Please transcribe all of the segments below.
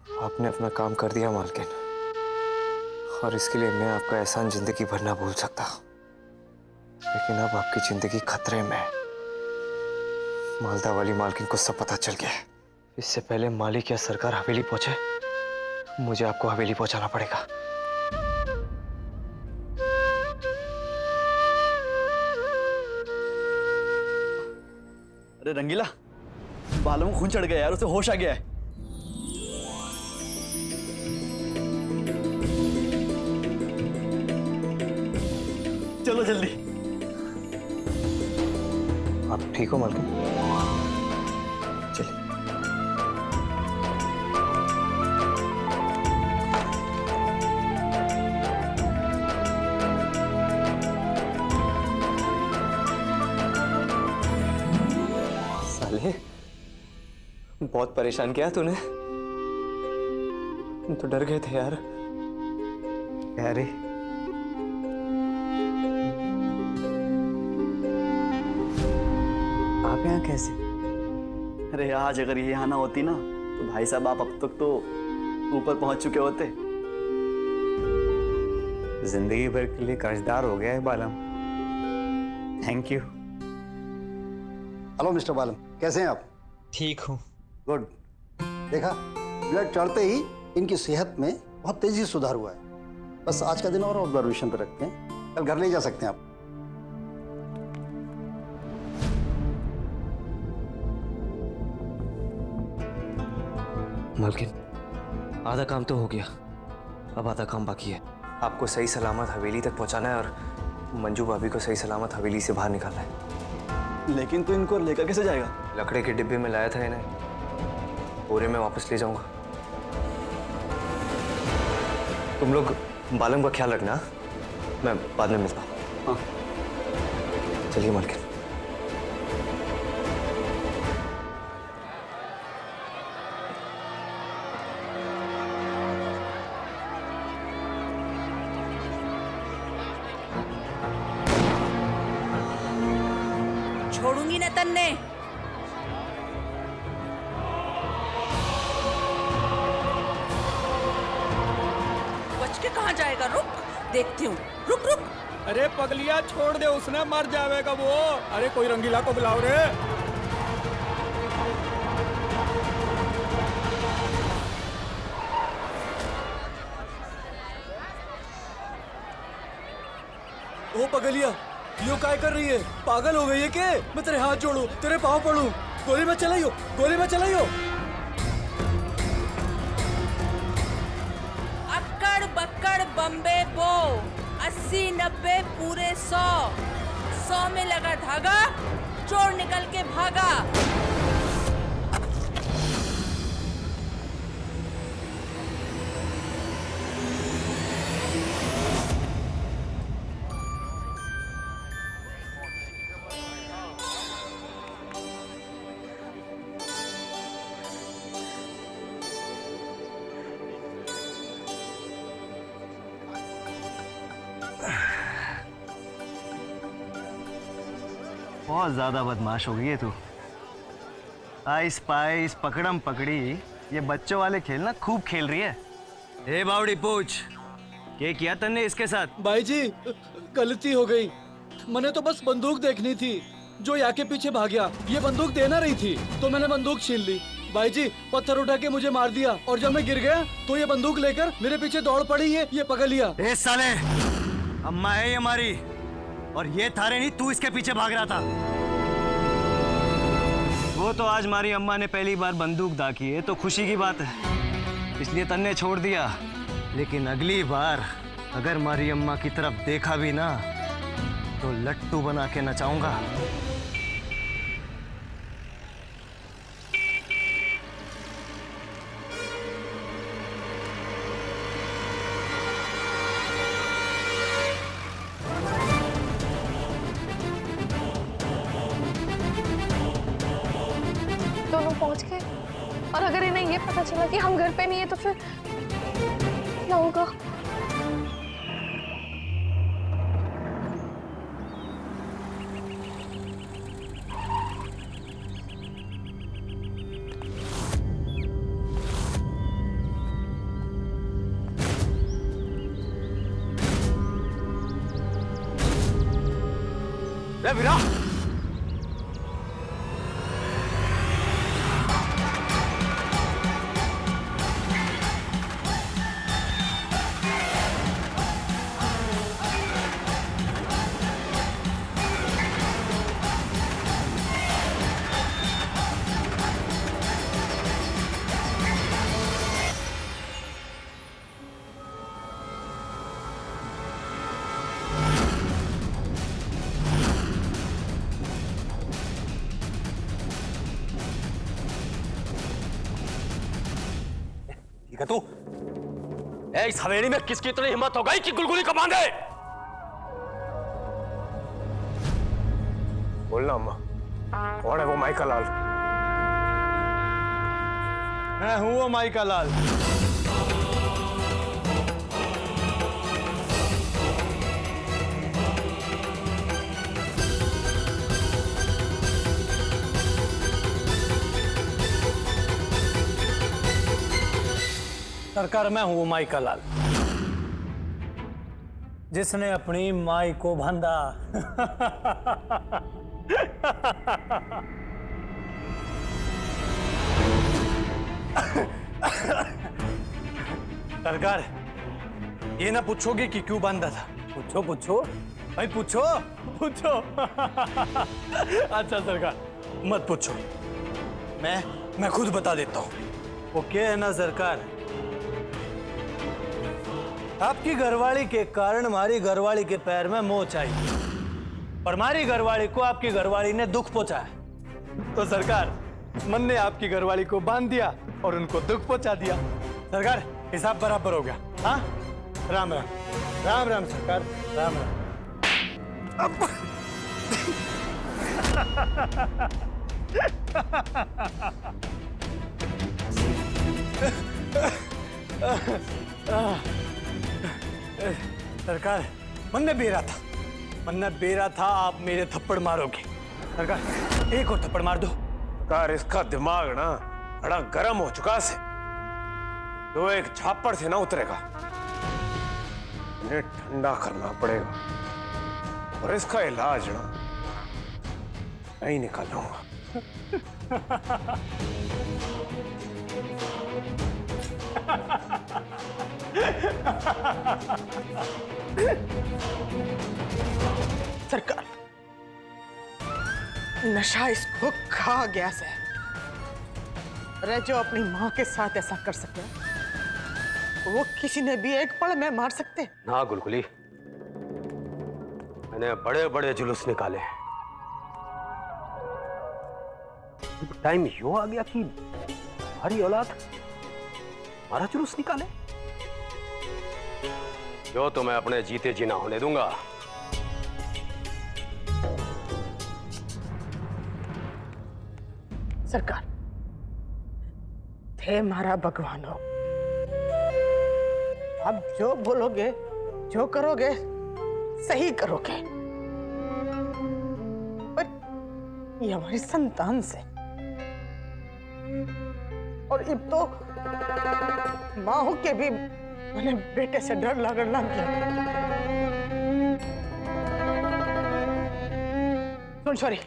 आपने अपना काम कर दिया मालकिन, और इसके लिए मैं आपका एहसान जिंदगी भर ना भूल सकता। लेकिन अब आपकी जिंदगी खतरे में है। मालदा वाली मालकिन को सब पता चल गया है। इससे पहले मालिक या सरकार हवेली पहुंचे, मुझे आपको हवेली पहुंचाना पड़ेगा। अरे रंगीला, बालों में खून चढ़ गया यार, उसे होश आ गया है। चलो जल्दी। आप ठीक हो मालकिन? चलिए। साले, बहुत परेशान किया तूने। हम तो डर गए थे यार। अरे आप यहाँ कैसे? अरे आज अगर ये यहाँ ना होती ना तो भाई साहब आप अब तक तो ऊपर पहुंच चुके होते। जिंदगी भर के लिए कर्जदार हो गया है बालम। Thank you. हेलो मिस्टर बालम, कैसे हैं आप? ठीक हूँ। गुड। देखा, ब्लड चढ़ते ही इनकी सेहत में बहुत तेजी से सुधार हुआ है। बस आज का दिन और ऑब्जर्वेशन पे रखते हैं, कल घर ले जा सकते हैं आप। मालकिन, आधा काम तो हो गया, अब आधा काम बाकी है। आपको सही सलामत हवेली तक पहुंचाना है और मंजू भाभी को सही सलामत हवेली से बाहर निकालना है। लेकिन तू इनको लेकर कैसे जाएगा? लकड़े के डिब्बे में लाया था इन्हें, बोरे में वापस ले जाऊंगा। तुम लोग बालम का ख्याल रखना, मैं बाद में मिलता हूँ। हाँ। चलिए मालकिन। छोड़ूंगी न तन्ने। बच के कहाँ जाएगा? रुक, देखती हूँ। रुक रुक। अरे पगलिया छोड़ दे, उसने मर जाएगा वो। अरे कोई रंगीला को बुलाओ रे। ओ पगलिया, यो काय कर रही है? पागल हो गई है क्या? मैं तेरे हाथ जोड़ू, तेरे पाँव पड़ू। गोली में चलाइयो, गोली में चलाइयो। अक्कड़ बक्कड़ बम्बे बो, 80-90 पूरे 100। 100 में लगा धागा, चोर निकल के भागा। बहुत ज्यादा बदमाश हो गई है तू। आइस पाइस पकड़म पकड़ी, ये बच्चों वाले खेल ना खूब खेल रही है। ए बावड़ी पूछ, क्या किया तन्ने इसके साथ? भाई जी, गलती हो गई। मैंने तो बस बंदूक देखनी थी, जो यहाँ के पीछे भाग गया। ये बंदूक देना रही थी तो मैंने बंदूक छीन ली। भाई जी, पत्थर उठा के मुझे मार दिया, और जब मैं गिर गया तो ये बंदूक लेकर मेरे पीछे दौड़ पड़ी है ये पगलिया। ए साले, अम्मा है ये हमारी, और ये थारे नहीं, तू इसके पीछे भाग रहा था। वो तो आज हमारी अम्मा ने पहली बार बंदूक दागी है तो खुशी की बात है, इसलिए तन्ने छोड़ दिया। लेकिन अगली बार अगर हमारी अम्मा की तरफ देखा भी ना तो लट्टू बना के नचाऊंगा। दोनों पहुंच गए, और अगर इन्हें ये पता चला कि हम घर पे नहीं है तो फिर क्या होगा? ए वीरा, ठीक है तू? ए, इस हवेली में किसकी इतनी हिम्मत हो गई कि गुलगुली को बांधे? बोलना अम्मा, कौन है वो माइका लाल? मैं हूं वो माइका लाल। सरकार, मैं हूं माइका लाल, जिसने अपनी माई को बांधा। सरकार, ये ना पूछोगे कि क्यों बांधा था? पूछो पूछो भाई, पूछो पूछो। अच्छा सरकार, मत पूछो, मैं खुद बता देता हूं। वो क्या है ना सरकार, आपकी घरवाली के कारण हमारी घरवाली के पैर में मोच आई, और हमारी घरवाली को आपकी घरवाली ने दुख पहुंचाया। तो सरकार, मन ने आपकी घरवाली को बांध दिया और उनको दुख पहुंचा दिया। सरकार, हिसाब बराबर हो गया। हाँ, राम राम। राम राम सरकार, राम राम। सरकार, मन ने बेरा था आप मेरे थप्पड़ मारोगे। सरकार, एक और थप्पड़ मार दो। सरकार, इसका दिमाग ना बड़ा गर्म हो चुका से, तो एक झापड़ से ना उतरेगा, इन्हें ठंडा करना पड़ेगा, और इसका इलाज ना मैं ही निकालूंगा। सरकार, नशा इसको खा गया से। अरे जो अपनी माँ के साथ ऐसा कर सके, वो किसी ने भी एक पल में मार सकते। ना गुलगुली, मैंने बड़े बड़े जुलूस निकाले, टाइम यूं आ गया कि हमारी औलाद हमारा जुलूस निकाले, जो तो मैं अपने जीते जी ना होने दूंगा। सरकार, थे हमारा भगवान हो, आप जो बोलोगे, जो करोगे, सही करोगे, पर ये हमारी संतान से, और अब तो माँ हो के भी मैंने बेटे से डर लगने लग गया। सुन छोरी,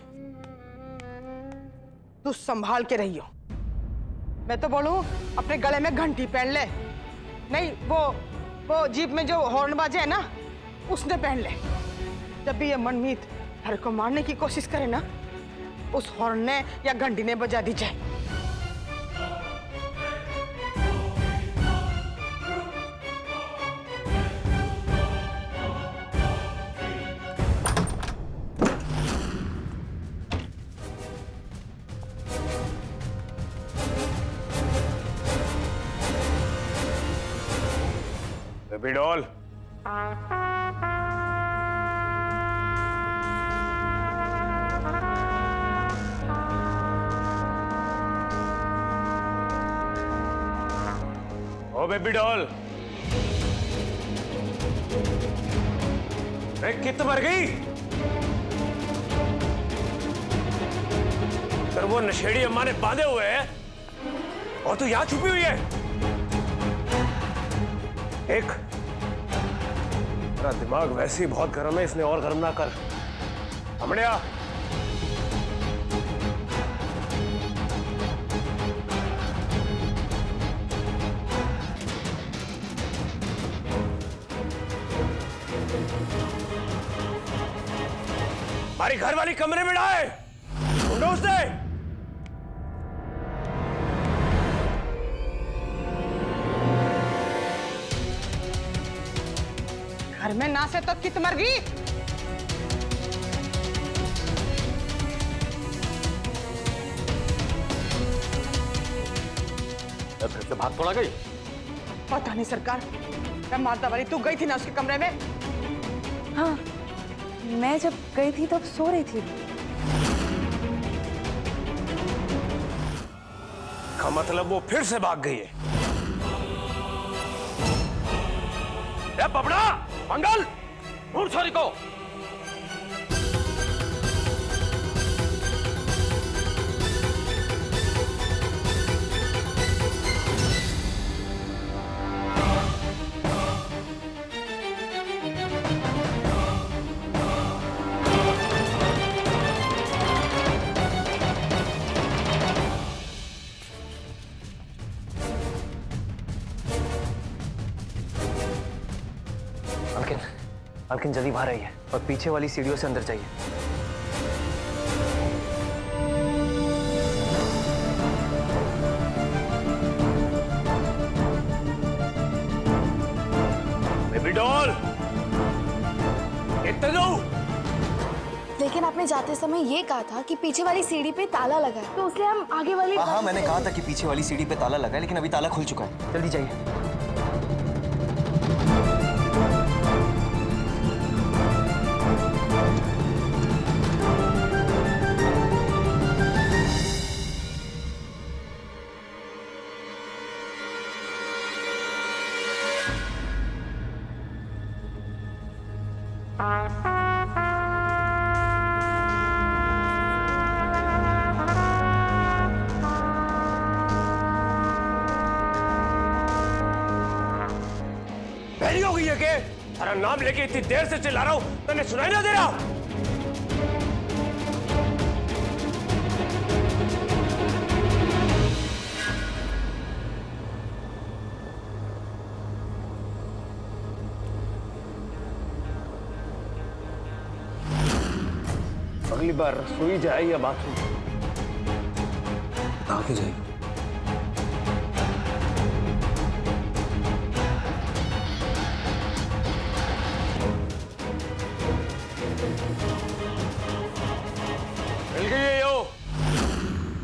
तू संभाल के रहियो। मैं तो बोलूं अपने गले में घंटी पहन ले, नहीं वो जीप में जो हॉर्न बाजे है ना, उसने पहन ले। जब भी ये मनमीत हर को मारने की कोशिश करे ना, उस हॉर्न ने या घंटी ने बजा दी जाए। बेबी डॉल, ओ बेबी डॉल, कित मर गई? तर वो नशेड़ी अम्मा ने बांधे हुए हैं और तू यहां छुपी हुई है। एक, मेरा दिमाग वैसे ही बहुत गर्म है, इसने और गर्म ना कर। हमने आ हमारी घर वाली कमरे में डाले ढूंढो उसे। घर में ना से तो कित मर गई। फिर से भाग थोड़ा गई। पता नहीं सरकार, मैं मारता वाली तू गई थी ना उसके कमरे में। हाँ, मैं जब गई थी तब सो रही थी। का मतलब वो फिर से भाग गई है। ए पपड़ा, मंगल, ढूंढ छोरी को। मालकिन जल्दी बाहर आई है और पीछे वाली सीढ़ियों से अंदर जाइए। बेबी डॉल, इतने दो। लेकिन आपने जाते समय ये कहा था कि पीछे वाली सीढ़ी पे ताला लगा है, तो इसलिए हम आगे वाली। हाँ, मैंने कहा था कि पीछे वाली सीढ़ी पे ताला लगा है, लेकिन अभी ताला खुल चुका है। जल्दी जाइए। बहरी हो गई है के? तेरा नाम लेके इतनी देर से चिल्ला रहा हूं, तूने सुनाई ना दे रहा? अगली बार रसोई जाए या बाथरूम, आगे जाइए। मिल गई है यो,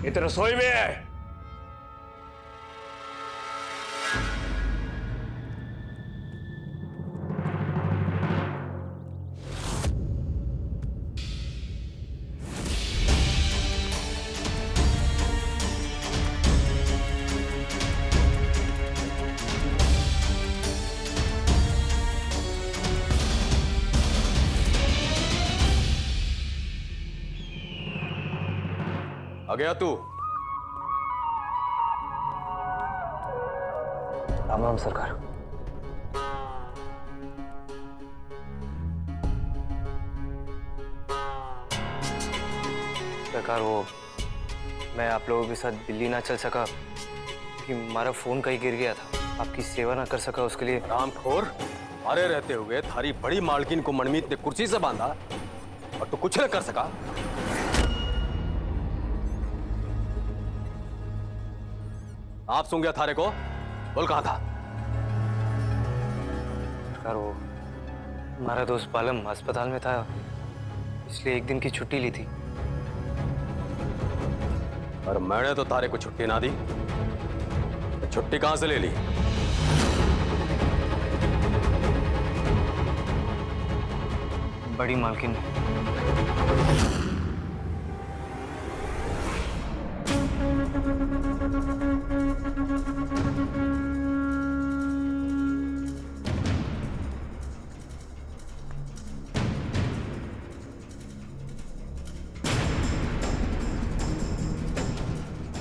ये तो रसोई में है। आ गया तू? राम राम सरकार। सरकार, वो मैं आप लोगों के साथ दिल्ली ना चल सका कि हमारा फोन कहीं गिर गया था। आपकी सेवा ना कर सका, उसके लिए। रामखोर, मारे रहते हुए थारी बड़ी मालकिन को मनमीत ने कुर्सी से बांधा और तू कुछ न कर सका। आप सूंघ गया थारे को? बोल कहां था? सरकार, वो हमारा दोस्त बालम अस्पताल में था, इसलिए एक दिन की छुट्टी ली थी। और मैंने तो तारे को छुट्टी ना दी, छुट्टी कहां से ले ली? बड़ी मालकिन ने।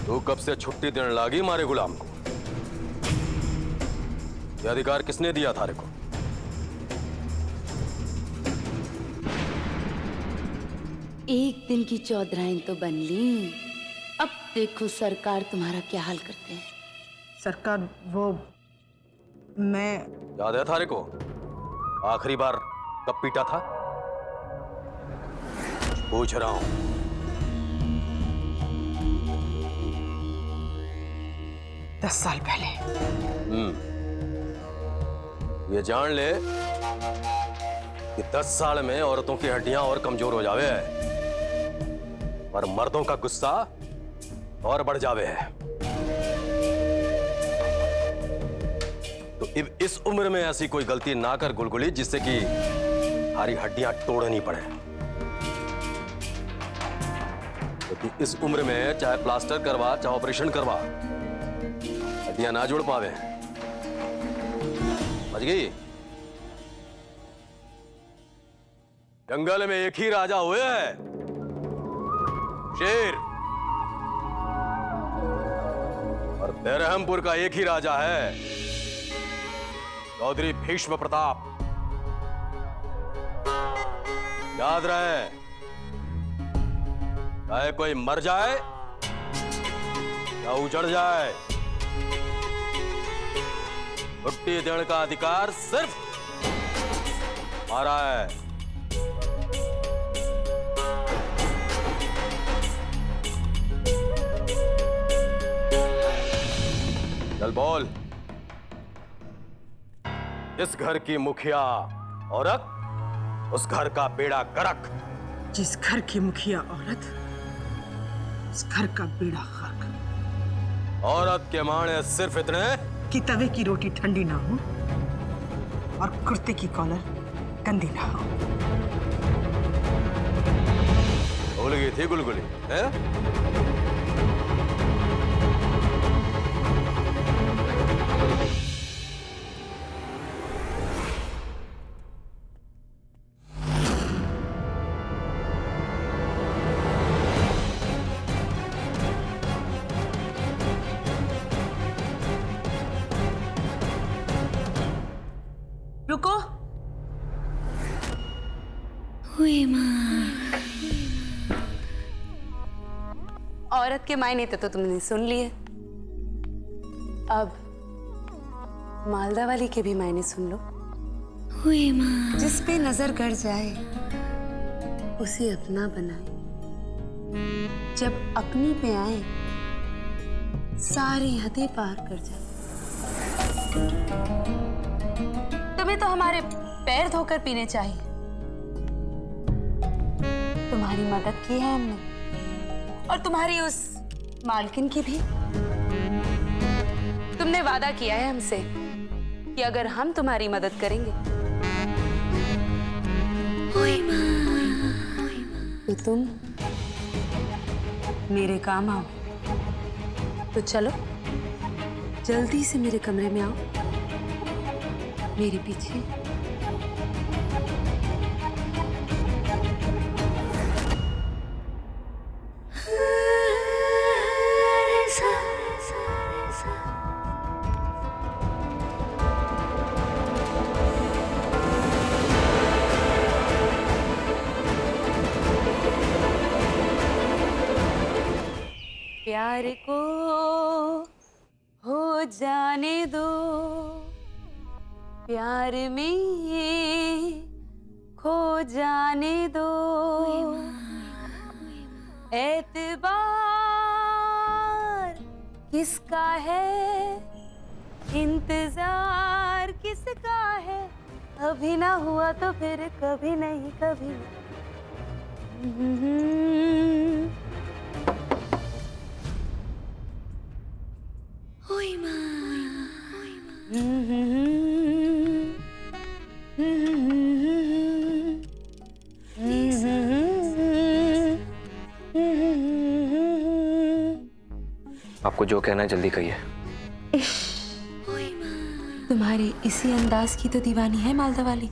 तू कब से छुट्टी देने लगी मारे गुलाम को? यह अधिकार किसने दिया थारे को? एक दिन की चौधराइन तो बन ली, अब देखो सरकार तुम्हारा क्या हाल करते हैं। सरकार वो मैं याद है थारे को आखिरी बार कब पीटा था? पूछ रहा हूं। 10 साल पहले। ये जान ले कि 10 साल में औरतों की हड्डियां और कमजोर हो जावे है, पर मर्दों का गुस्सा और बढ़ जावे है। तो अब इस उम्र में ऐसी कोई गलती ना कर गुलगुली जिससे कि हमारी हड्डियां तोड़नी पड़े। क्योंकि इस उम्र में चाहे प्लास्टर करवा चाहे ऑपरेशन करवा, हड्डियां ना जुड़ पावे। समझ गई? जंगल में एक ही राजा हुए है, शेर, और बेरहमपुर का एक ही राजा है, चौधरी भीष्म प्रताप। याद रहे, चाहे कोई मर जाए या उजड़ जाए, छुट्टी देने का अधिकार सिर्फ हमारा है। चल बोल, इस घर की मुखिया औरत, उस घर का बेड़ा गर्क। जिस घर की मुखिया औरत, उस घर का बेड़ा गर्क। औरत के माने सिर्फ इतने कि तवे की रोटी ठंडी ना हो और कुर्ते की कॉलर गंदी ना हो। भूल गई थी गुलगुली है? रुको। हुई माँ। औरत के मायने तो तुमने सुन लिए, अब मालदा वाली के भी मायने सुन लो। हुई माँ। जिस पे नजर गड़ जाए उसे अपना बनाए, जब अपनी पे आए सारी हदें पार कर जाए। तुम्हें तो हमारे पैर धोकर पीने चाहिए, तुम्हारी मदद की है हमने, और तुम्हारी उस मालकिन की भी। तुमने वादा किया है हमसे कि अगर हम तुम्हारी मदद करेंगे तो तुम मेरे काम आओ। तो चलो जल्दी से मेरे कमरे में आओ, मेरे पीछे। प्यार को हो जाने दो, प्यार में खो जाने दो, एतबार किसका है, इंतजार किसका है, अभी ना हुआ तो फिर कभी नहीं कभी। हुई माँ। आपको जो कहना है जल्दी कहिए। तुम्हारे इसी अंदाज की तो दीवानी है मालदा वाली।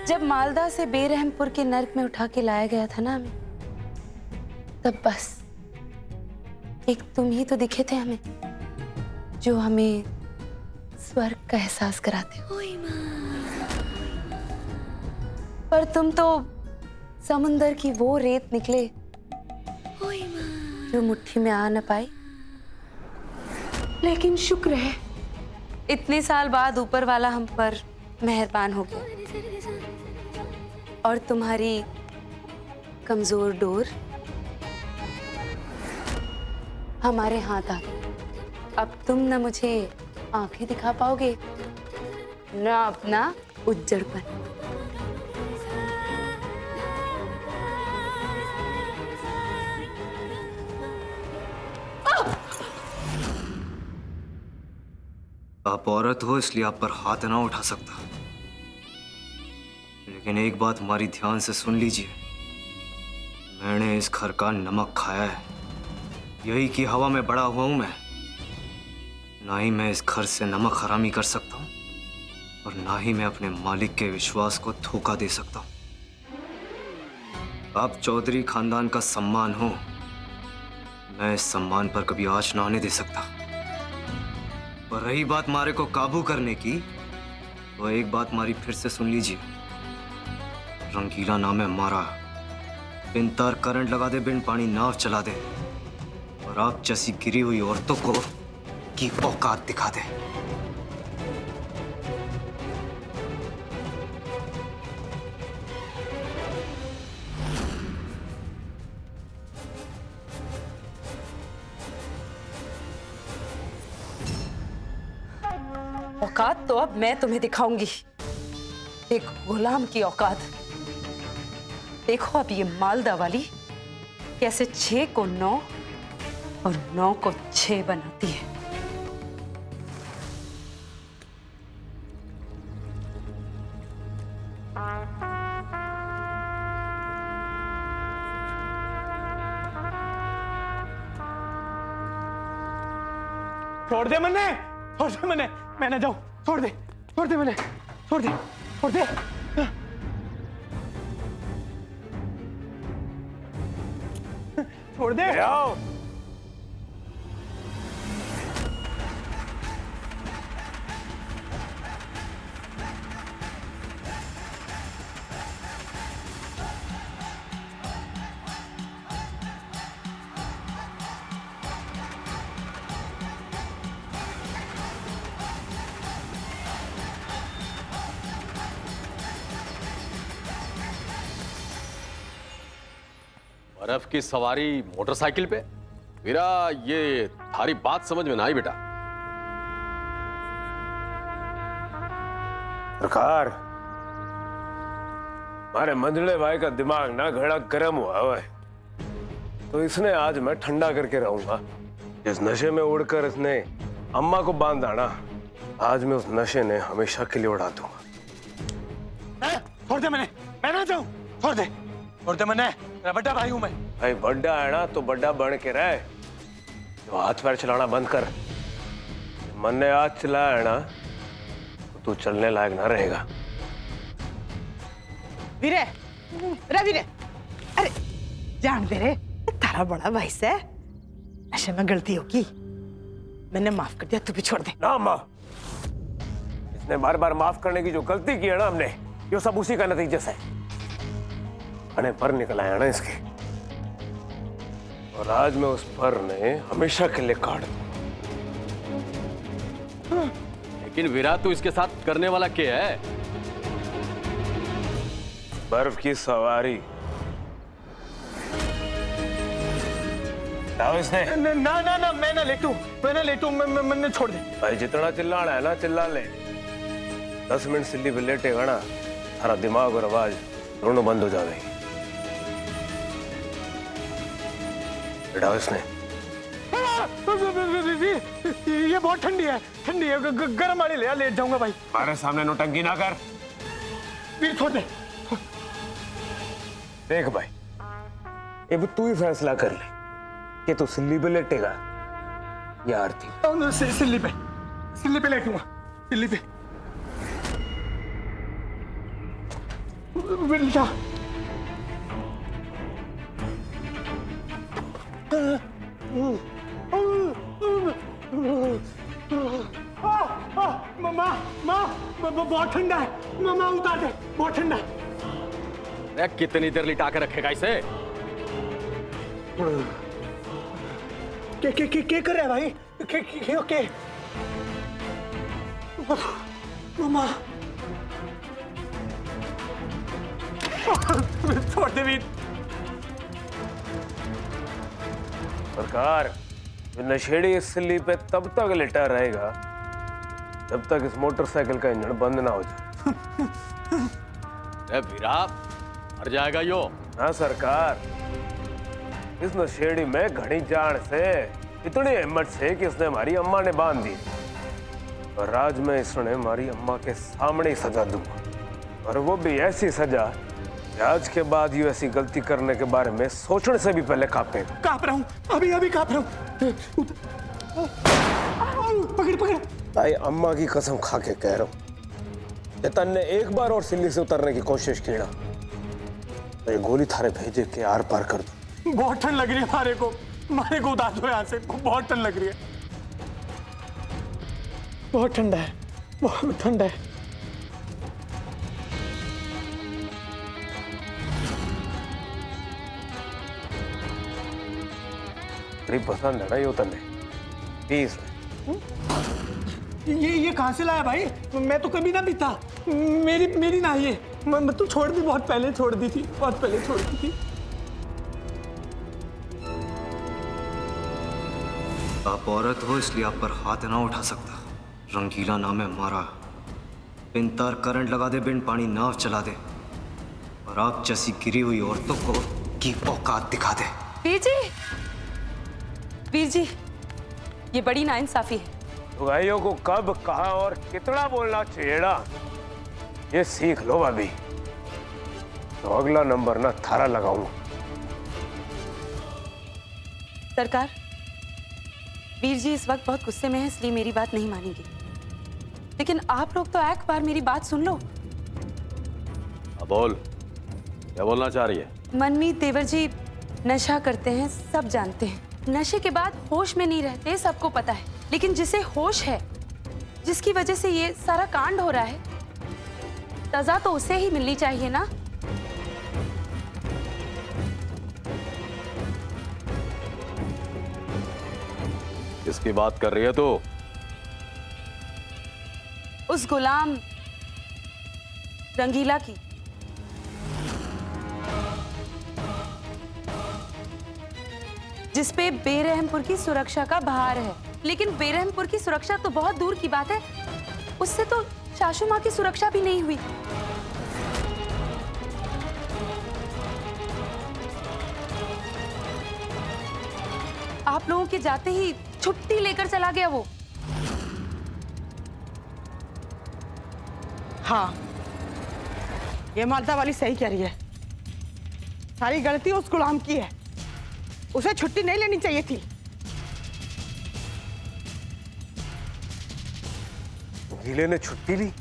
जब मालदा से बेरहमपुर के नर्क में उठा के लाया गया था ना हमें, तब बस एक तुम ही तो दिखे थे हमें, जो हमें स्वर्ग का एहसास कराते हो। पर तुम तो समुंदर की वो रेत निकले जो मुट्ठी में आ न पाई। लेकिन शुक्र है इतने साल बाद ऊपर वाला हम पर मेहरबान हो गया और तुम्हारी कमजोर डोर हमारे हाथ आ गई। अब तुम न मुझे आंखें दिखा पाओगे न अपना उज्जड़पन। आप औरत हो इसलिए आप पर हाथ ना उठा सकता, लेकिन एक बात हमारी ध्यान से सुन लीजिए। मैंने इस घर का नमक खाया है, यही की हवा में बड़ा हुआ हूं मैं। ना ही मैं इस घर से नमक हरामी कर सकता हूं और ना ही मैं अपने मालिक के विश्वास को धोखा दे सकता हूं। आप चौधरी खानदान का सम्मान हो, मैं इस सम्मान पर कभी आंच ना आने दे सकता। और रही बात मारे को काबू करने की, तो एक बात मारी फिर से सुन लीजिए। रंगीला नाम है मारा, बिन तार करंट लगा दे, बिन पानी नाव चला दे, और आप जैसी गिरी हुई औरतों को की औकात दिखा दे। औकात तो अब मैं तुम्हें दिखाऊंगी, एक गुलाम की औकात। देखो अब ये मालदा वाली कैसे 6 को 9 और 9 को 6 बनाती है। छोड़ दे मैंने मैं ना जाऊं। छोड़ दे मैंने, छोड़ दे। छोड़ दे। आओ। बर्फ की सवारी मोटरसाइकिल पे? वीरा, ये थारी बात समझ में ना आई बेटा। सरकार, हमारे मंझले भाई का दिमाग ना घड़ा गर्म हुआ है, तो इसने आज मैं ठंडा करके रहूंगा। जिस नशे में उड़कर इसने अम्मा को बांधा ना, आज मैं उस नशे ने हमेशा के लिए उड़ा दूंगा। छोड़ दे मैंने, मैं ना जाऊं। छोड़ दे मैंने, मेरा बड़ा भाई हूं मैं। भाई बड्डा है ना तो बड्डा बन के रहे, तो हाथ पैर चलाना बंद कर। मन ने हाथ चलाया है ना तो तू चलने लायक ना रहेगा। वीरे, वीरे, अरे जान दे रे, तारा बड़ा भाई से नशे में गलती होगी, मैंने माफ कर दिया, तू भी छोड़ दे। ना अम्मा, इसने बार बार माफ करने की जो गलती की है ना हमने, ये सब उसी का नतीजा है। अने पर निकल आया ना इसके, और आज मैं उस पर ने हमेशा के लिए काट दूं। लेकिन वीरा, तू इसके साथ करने वाला क्या है? बर्फ की सवारी। इसने ना मैं ना लेटू, मैंने छोड़ दे। भाई जितना चिल्लाना है ना चिल्ला ले। 10 मिनट सिल्ली पे लेटेगा ना, सारा दिमाग और आवाज दोनों बंद हो जाएगी। बैठा इसने। ये बहुत ठंडी है, गर्म वाली ले, लेट जाऊंगा भाई। हमारे सामने नौटंकी ना कर। वीर छोड़ दे। देख भाई, अब तू ही फैसला कर ले कि तू सिल्ली पे लेटेगा या आरती। सिल्ली पे लेटूंगा, सिल्ली पे। बिल्ला। माँ बहुत ठंडा है, माँ उतार दे, बहुत ठंडा है। अरे कितनी देर लिटा के रखेगा इसे? के कर रहे हैं भाई? के मम्मा छोड़ दे वीर। सरकार, ये नशेड़ी इस सिल्ली पे तब तक लेटा रहेगा जब तक इस मोटरसाइकिल का इंजन बंद ना हो जाए। अरे वीरा, मर जाएगा यो। हाँ सरकार, इस नशेड़ी में घड़ी जान से, इतनी हिम्मत से कि इसने हमारी अम्मा ने बांध दी, और आज मैं इसने हमारी अम्मा के सामने ही सजा दूंगा, और वो भी ऐसी सजा कि आज के बाद ये ऐसी गलती करने के बारे में सोचने से भी पहले कांपे। कांप रहा हूँ, अभी कांप रहा हूँ। पकड़। भाई अम्मा की कसम खा के कह रहा हूँ, चेतन ने एक बार और सिल्ली से उतरने की कोशिश की ना, तो ये गोली थारे भेजे के आर पार कर दो। बहुत ठंड लग रही है मारे को उतार दो यहाँ से, बहुत ठंड लग रही है। बहुत ठंडा है, बहुत ठंडा है। तेरी पसंद है ना ये उतरने, प्लीज। ये कहाँ से लाया भाई? मैं तो कभी ना पीता, मेरी ना ये, मैं तो छोड़ दी, बहुत पहले छोड़ दी थी। आप औरत हो इसलिए आप पर हाथ ना उठा सकता। रंगीला नाम है हमारा, बिन तार करंट लगा दे, बिन पानी नाव चला दे, और आप जैसी गिरी हुई औरतों को की औकात दिखा दे। वीर जी, ये बड़ी नाइंसाफी है। भाइयों को कब, कहां और कितना बोलना चाहिए ना, ये सीख लो भाभी, तो अगला नंबर ना थारा लगाऊंगा। सरकार, वीर जी इस वक्त बहुत गुस्से में है, इसलिए मेरी बात नहीं मानेंगे, लेकिन आप लोग तो एक बार मेरी बात सुन लो। अब बोल, क्या बोलना चाह रही है? मनमीत देवर जी नशा करते हैं, सब जानते हैं। नशे के बाद होश में नहीं रहते, सबको पता है, लेकिन जिसे होश है, जिसकी वजह से ये सारा कांड हो रहा है, सजा तो उसे ही मिलनी चाहिए ना। किसकी बात कर रही है तू? उस गुलाम रंगीला की। जिसपे बेरहमपुर की सुरक्षा का भार है, लेकिन बेरहमपुर की सुरक्षा तो बहुत दूर की बात है, उससे तो सासू माँ की सुरक्षा भी नहीं हुई। आप लोगों के जाते ही छुट्टी लेकर चला गया वो। हाँ, ये मालदा वाली सही कह रही है, सारी गलती उस गुलाम की है, उसे छुट्टी नहीं लेनी चाहिए थी। गीले ने छुट्टी ली?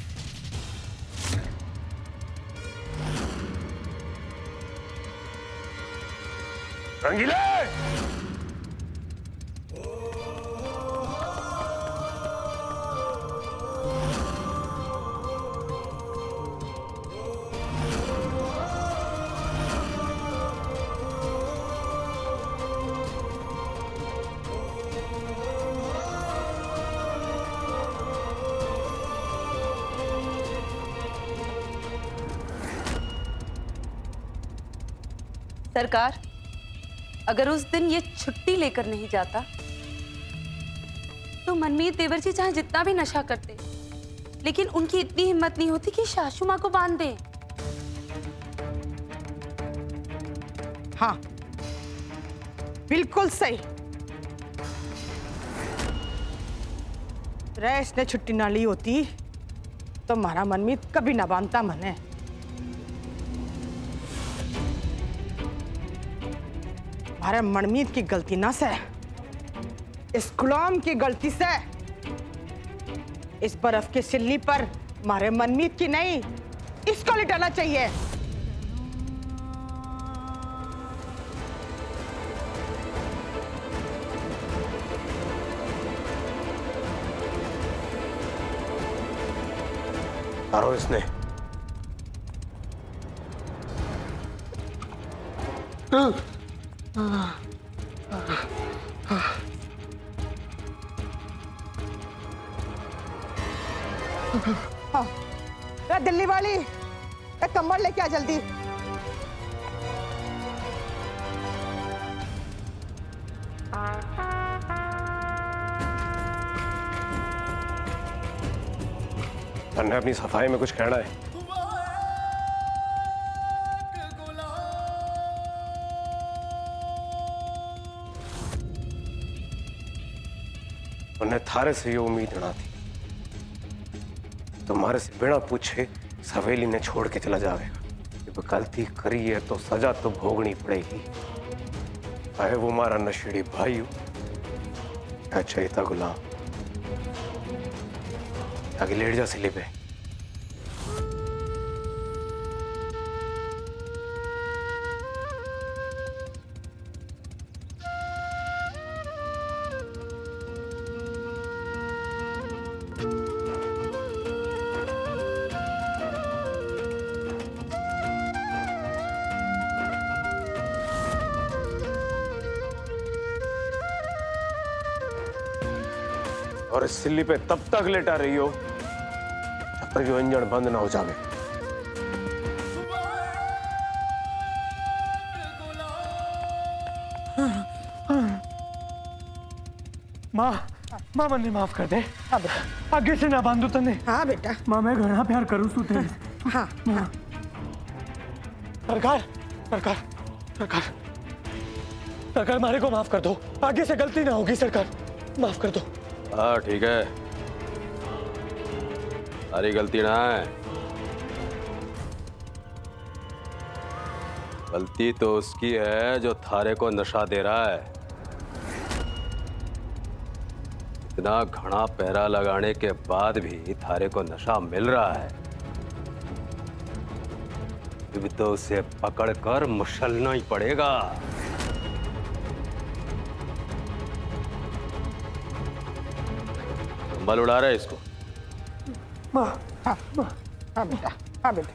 रंगीले! सरकार, अगर उस दिन ये छुट्टी लेकर नहीं जाता तो मनमीत देवर जी चाहे जितना भी नशा करते, लेकिन उनकी इतनी हिम्मत नहीं होती कि सासू माँ को बांध दे। हाँ, बिल्कुल सही। रेस ने छुट्टी ना ली होती तो हमारा मनमीत कभी ना बांधता मने। हमारे मनमीत की गलती ना से, इस गुलाम की गलती से, इस बर्फ की सिल्ली पर हमारे मनमीत की नहीं, इसको लिटाना चाहिए। और इसने हाँ अरे दिल्ली वाली एक कम्बल लेके आ जल्दी। तन्ने अपनी सफाई में कुछ कहना है? उन्हें थारे से ये उम्मीद ना थी, तुम्हारे से बिना पूछे सवेली ने छोड़ के चला जाएगा। जब गलती करी है तो सजा तो भोगनी पड़ेगी, चाहे वो हमारा नशेड़ी भाई हो या चैता गुलाम। आगे लेट जा सिले पे। और इस सिल्ली पे तब तक लेटा रही हो जब तक ये इंजन बंद ना हो जावे। माँ माँ मन्ने माफ कर दे। हाँ बेटा। आगे से ना बांधो तने। हाँ बेटा। माँ मैं घना प्यार करूँ तू तेरे। हाँ हाँ। सरकार सरकार सरकार सरकार मारे को माफ कर दो, आगे से गलती ना होगी सरकार, माफ कर दो। हाँ ठीक है, सारी गलती ना है, गलती तो उसकी है जो थारे को नशा दे रहा है। इतना घना पहरा लगाने के बाद भी थारे को नशा मिल रहा है, अभी तो उसे पकड़कर मशलना ही पड़ेगा। बल उड़ा रहा है इसको। हाँ हाँ हाँ बेटा, हाँ बेटा।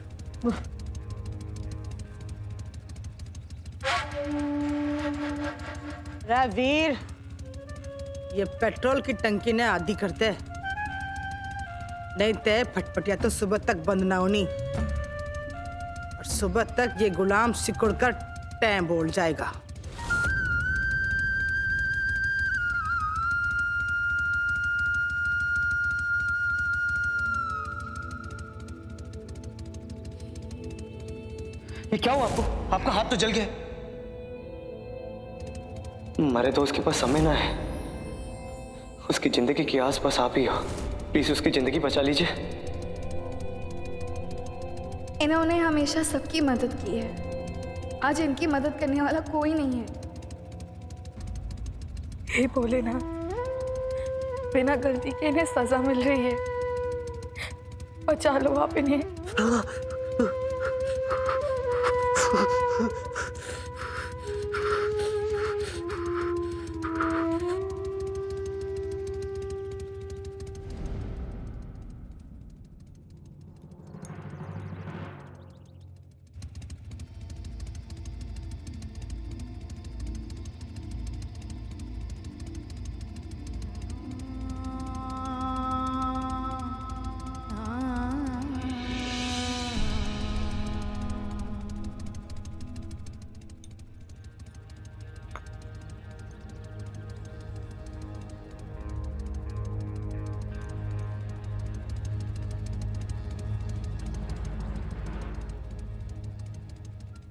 वीर, ये पेट्रोल की टंकी ने आदि करते, नहीं ते फटफटिया तो सुबह तक बंद ना होनी, और सुबह तक ये गुलाम सिकुड़ कर टैम बोल जाएगा। ये क्या हुआ आपको? आपका हाथ तो जल गया। मरे तो उसके पास समय ना है, उसकी जिंदगी की आस पास आप ही हो, प्लीज उसकी जिंदगी बचा लीजिए। इन्होंने हमेशा सबकी मदद की है, आज इनकी मदद करने वाला कोई नहीं है। हे भोलेनाथ, बिना गलती के इन्हें सजा मिल रही है, बचा लो आप इन्हें।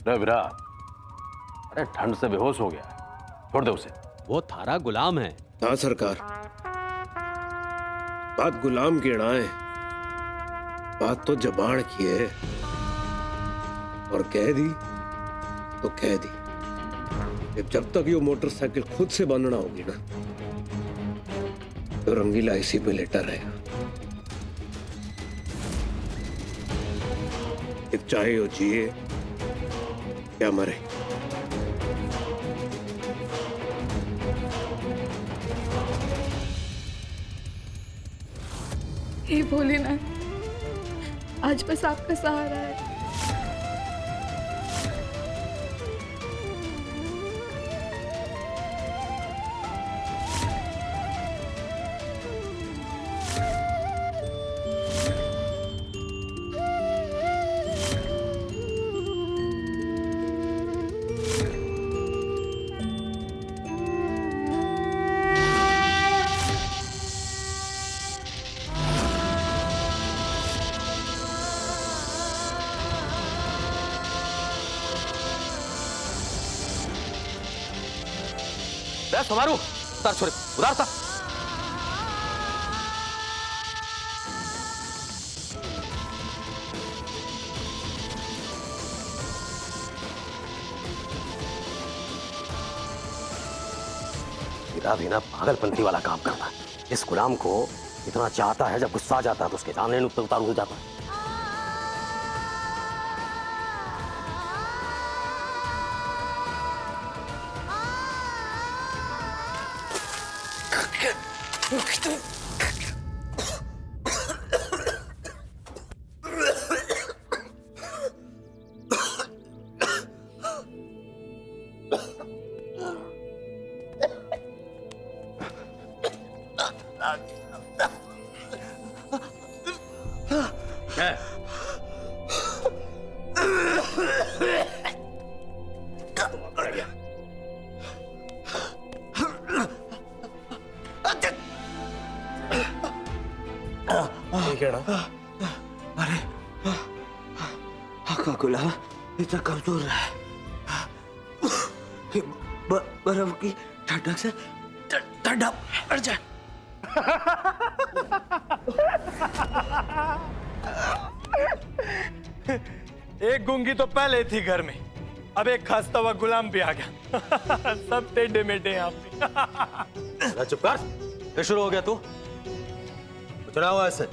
अरे विराट, अरे ठंड से बेहोश हो गया है, छोड़ दे उसे, वो थारा गुलाम है। हाँ सरकार, बात गुलाम की ना है, बात तो जबान की है, और कह दी तो कह दी। जब तक ये मोटरसाइकिल खुद से बंद ना होगी ना, तो रंगीला इसी पे लेटा रहेगा। चाहे वो जिए या मरे। हे भोलेनाथ, आज बस आपका सहारा है। सोमारू उतार छोरे उतार था। भी ना पागलपंती वाला काम करता है। इस गुलाम को इतना चाहता है, जब गुस्सा आ जाता है तो उसके सामने उतार हो जाता है। अरे आपका गुलाम इतना कमजोर है, बर्फ की ठंडक से ठंडा पड़ जाए। एक गूंगी तो पहले थी घर में, अब एक खांसता हुआ गुलाम भी आ गया। सब टेढ़े मेढ़े यहाँ पे। चुप कर, फिर शुरू हो गया तू। कुछ ना हुआ इससे,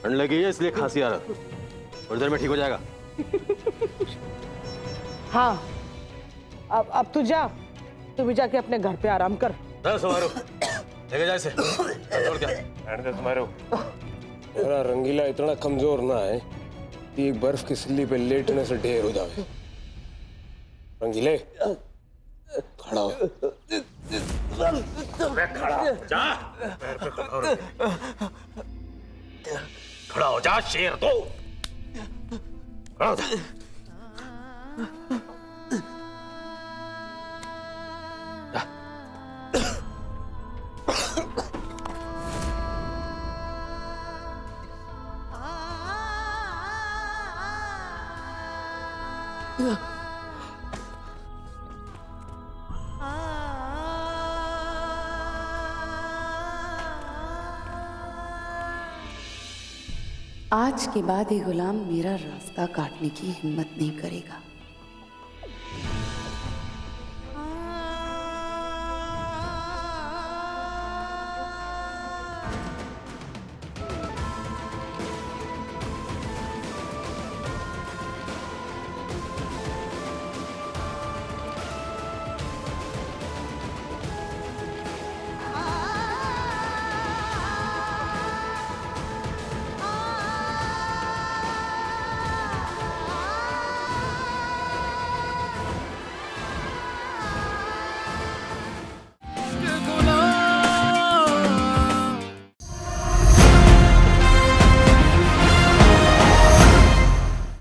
ठंड लगी है इसलिए खांसी आ रहा, थोड़ी देर में ठीक हो जाएगा। हाँ, अब तू जा, तू भी जाके अपने घर पे आराम कर। सोमारू लेके जा इसे। और क्या सोमारू, मेरा रंगीला इतना कमजोर ना है कि एक बर्फ की सिल्ली पे लेटने से ढेर हो जाए। रंगीले खड़ा हो। खड़ा हो जा, पैर पे खड़ा हो जा शेर। तो खड़ा हो जा। आज के बाद ये गुलाम मेरा रास्ता काटने की हिम्मत नहीं करेगा।